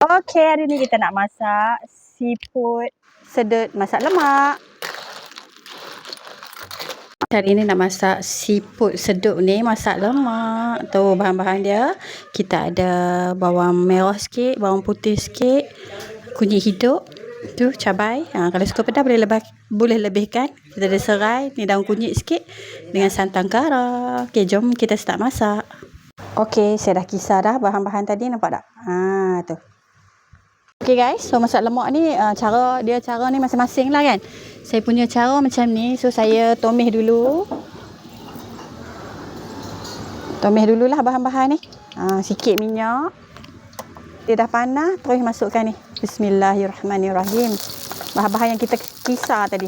Okey, hari ni kita nak masak seafood sedut masak lemak. Hari ni nak masak seafood sedut ni masak lemak. Tu bahan-bahan dia. Kita ada bawang merah sikit, bawang putih sikit, kunyit hidup, tu cabai. Kalau suka pedas boleh lebihkan. Kita ada serai, ni daun kunyit sikit dengan santan kara. Okey, jom kita start masak. Okey, saya dah kisar dah bahan-bahan tadi, nampak tak? Tu. Okey guys, so masak lemak ni cara ni masing-masing lah kan. Saya punya cara macam ni. So saya tumis dulu. Tumis dululah bahan-bahan ni. Sikit minyak. Dia dah panas, terus masukkan ni. Bismillahirrahmanirrahim. Bahan-bahan yang kita kisar tadi.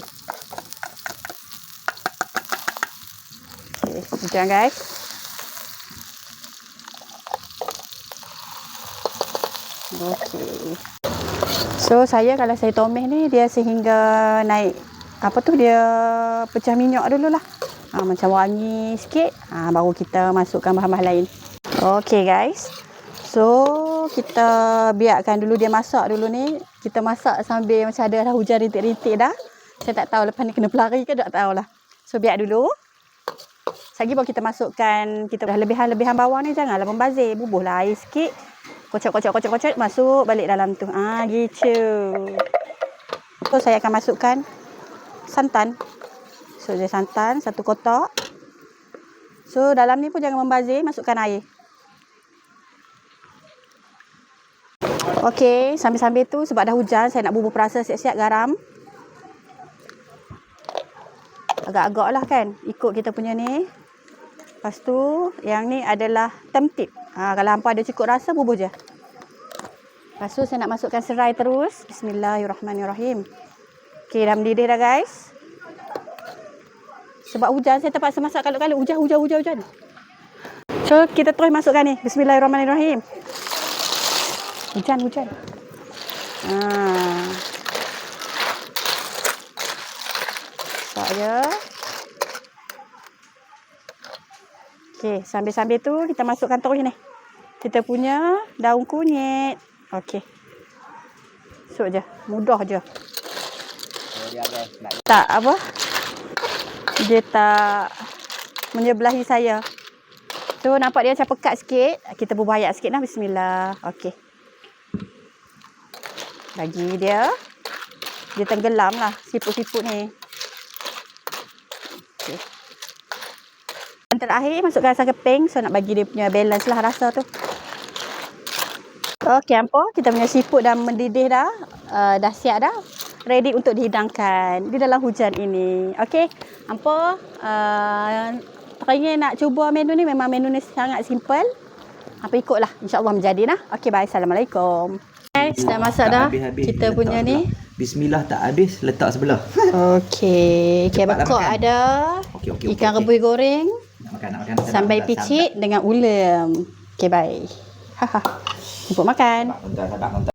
Okey, macam guys. Okey. So kalau saya tumis ni dia sehingga naik dia pecah minyak dululah. Macam wangi sikit, baru kita masukkan bahan-bahan lain. Okey guys. So kita biarkan dulu dia masak dulu ni. Kita masak sambil macam ada hujan rintik-rintik dah. Saya tak tahu lepas ni kena pelari ke tak tahulah. So biar dulu. Lagi baru kita masukkan, kita dah lebihan bawang ni janganlah membazir, bubuhlah air sikit. Kocok, masuk balik dalam tu. Gitu. So saya akan masukkan santan. So dia santan 1 kotak. So dalam ni pun jangan membazir, masukkan air. Okey, sambil-sambil tu sebab dah hujan, saya nak bubuh perasa siap-siap garam. Agak-agak lah kan, ikut kita punya ni. Lepas tu, yang ni adalah tertib. Kalau hampa ada cukup rasa, bubuh je. Lepas tu, saya nak masukkan serai terus. Bismillahirrahmanirrahim. Okey, dah mendidih dah guys. Sebab hujan, saya terpaksa masak kalut-kalut. Hujan. So, kita terus masukkan ni. Bismillahirrahmanirrahim. Hujan. Masak je. Okey, sambil-sambil tu kita masukkan terus ni. Kita punya daun kunyit. Okey. Masuk je. Mudah je. Tak apa. Dia tak menyebelahi saya. So nampak dia macam pekat sikit. Kita bubuh air sikit lah. Bismillah. Okey. Bagi dia. Dia tenggelam lah siput-siput ni. Okey. Dan terakhir masukkan asam keping. So nak bagi dia punya balance lah rasa tu. Okey, hampa kita punya seafood dah mendidih dah. Dah siap dah. Ready untuk dihidangkan di dalam hujan ini. Okey, hampa teringin nak cuba menu ni. Memang menu ni sangat simple. Hampa ikutlah. InsyaAllah menjadi lah. Okey, bye. Assalamualaikum. Guys, dah masak dah. Kita punya ni. Bismillah tak habis, letak sebelah. Okey, bakok ada. Ikan rebus goreng. Nak makan. Sambai picit dengan ulam. Okey, bye. Untuk makan.